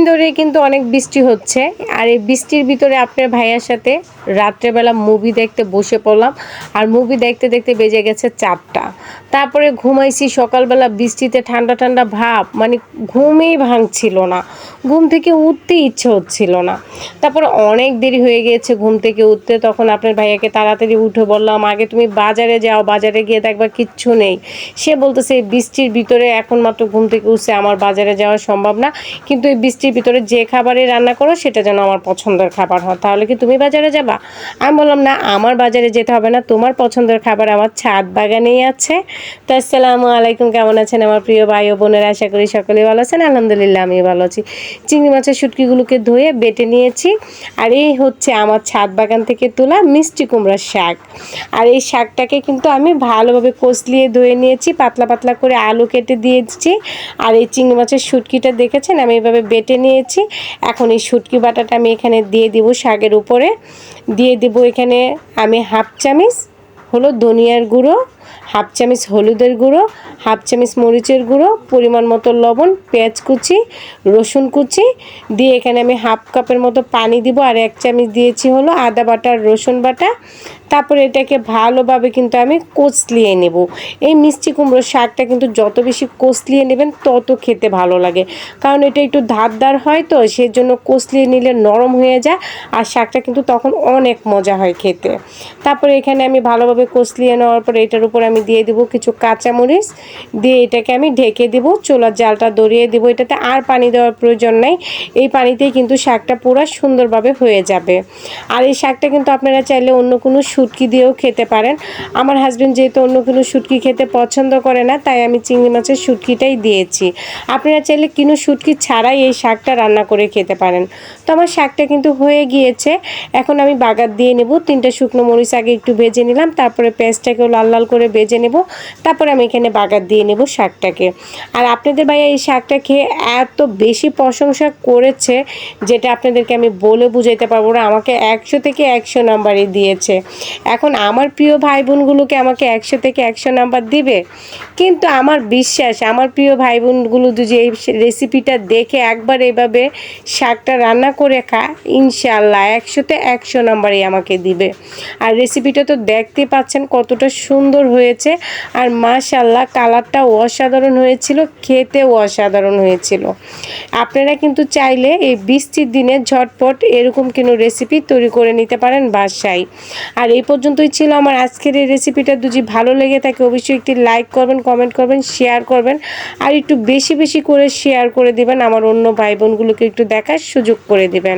ধরে কিন্তু অনেক বৃষ্টি হচ্ছে। আর এই বৃষ্টির ভিতরে আপনার ভাইয়ার সাথে রাত্রেবেলা মুভি দেখতে বসে পড়লাম। আর মুভি দেখতে দেখতে বেজে গেছে 4টা। তারপরে ঘুমাইছি সকালবেলা বৃষ্টিতে ঠান্ডা ঠান্ডা ভাব, মানে ঘুমই ভাঙছিল না, ঘুম থেকে উঠতে ইচ্ছে হচ্ছিল না। তারপর অনেক দেরি হয়ে গিয়েছে ঘুম থেকে উঠতে, তখন আপনার ভাইয়াকে তাড়াতাড়ি উঠে বললাম আগে তুমি বাজারে যাও, বাজারে গিয়ে দেখবা কিচ্ছু নেই। সে বলতেছে এই বৃষ্টির ভিতরে এখন মাত্র ঘুম থেকে উঠছে, আমার বাজারে যাওয়া সম্ভব না, কিন্তু এই বৃষ্টির ভিতরে যে খাবারই রান্না করো সেটা যেন আমার পছন্দের খাবার হয়, তাহলে কি তুমি বাজারে যাবা? আমি বললাম না, আমার বাজারে যেতে হবে না, তোমার পছন্দের খাবার আমার ছাদ বাগানেই আছে। তো আসসালামু আলাইকুম, কেমন আছেন আমার প্রিয় ভাই ও বোনেরা? আশা করি সকলেই ভালো আছেন। আলহামদুলিল্লাহ আমি ভালো আছি। চিংড়ি মাছের শুটকিগুলোকে ধুয়ে বেটে নিয়েছি। আর এই হচ্ছে আমার ছাদ বাগান থেকে তোলা মিষ্টি কুমড়ার শাক। আর এই শাকটাকে কিন্তু আমি ভালোভাবে কষলিয়ে ধুয়ে নিয়েছি, পাতলা পাতলা করে আলু কেটে দিয়েছি। আর এই চিংড়ি মাছের শুটকিটা দেখেছেন আমি এইভাবে বেটে নিয়েছি। এখন এই শুটকি বাটাটা আমি এখানে দিয়ে দিব, শাকের উপরে দিয়ে দিব এখানে আমি হাফ চামচ হলো ধনিয়ার গুঁড়ো, হাফ চামচ হলুদের গুঁড়ো, হাফ চামচ মরিচের গুঁড়ো, পরিমাণ মতো লবণ, পেঁয়াজ কুচি, রসুন কুচি দিয়ে এখানে আমি হাফ কাপের মতো পানি দিব। আর 1 চামচ দিয়েছি হলো আদা বাটা, রসুন বাটা। তারপরে এটাকে ভালোভাবে কিন্তু আমি কষলিয়ে নেব। এই মিষ্টি কুমড়োর শাকটা কিন্তু যত বেশি কষলিয়ে নেবেন তত খেতে ভালো লাগে, কারণ এটা একটু ধারদার হয়, তো সেই জন্য কষলিয়ে নিলে নরম হয়ে যায় আর শাকটা কিন্তু তখন অনেক মজা হয় খেতে। তারপরে এখানে আমি ভালোভাবে কষলিয়ে নেওয়ার পরে এটার উপর আমি দিয়ে দেবো কিছু কাঁচামরিচ, দিয়ে এটাকে আমি ঢেকে দেব, চুলার জালটা ধরিয়ে দেবো। এটাতে আর পানি দেওয়ার প্রয়োজন নাই, এই পানিতেই কিন্তু শাকটা পুরো সুন্দরভাবে হয়ে যাবে। আর এই শাকটা কিন্তু আপনারা চাইলে অন্য কোনো শুটকি দিয়েও খেতে পারেন। আমার হাজবেন্ড যেহেতু অন্য কোনো শুটকি খেতে পছন্দ করে না, তাই আমি চিংড়ি মাছের শুটকিটাই দিয়েছি। আপনারা চাইলে কোনো শুটকি ছাড়াই এই শাকটা রান্না করে খেতে পারেন। তো আমার শাকটা কিন্তু হয়ে গিয়েছে। এখন আমি বাগার দিয়ে নেব। 3টা শুকনো মরিচ আগে একটু ভেজে নিলাম, তারপরে পেঁয়াজটাকেও লাল লাল করে ভেজে নেব, তারপরে আমি এখানে বাগার দিয়ে নেব শাকটাকে। আর আপনাদের ভাইয়া এই শাকটা খেয়ে এত বেশি প্রশংসা করেছে যেটা আপনাদেরকে আমি বলে বুঝাইতে পারবো না। আমাকে 100 থেকে 100 নাম্বারই দিয়েছে। এখন আমার প্রিয় ভাই বোনগুলোকে আমাকে 100 থেকে 100 নাম্বার দিবে, কিন্তু আমার বিশ্বাস আমার প্রিয় ভাই বোনগুলো যদি এই রেসিপিটা দেখে একবার এভাবে শাকটা রান্না করে খায়, ইনশাআল্লাহ 100তে 100 নাম্বারই আমাকে দিবে। আর রেসিপিটা তো দেখতে পাচ্ছেন কতটা সুন্দর হয়েছে, আর মাশাআল্লাহ কালারটাও অসাধারণ হয়েছিল, খেতেও অসাধারণ হয়েছিল। আপনারা কিন্তু চাইলে এই বৃষ্টির দিনে ঝটপট এরকম কোনো রেসিপি তৈরি করে নিতে পারেন বাসায়। আর এই পর্যন্তই ছিল আমার আজকের এই রেসিপিটা। যদি ভালো লেগে থাকে অবশ্যই একটি লাইক করবেন, কমেন্ট করবেন, শেয়ার করবেন, আর একটু বেশি বেশি করে শেয়ার করে দিবেন, আমার অন্য ভাই বোনগুলোকে একটু দেখার সুযোগ করে দিবেন।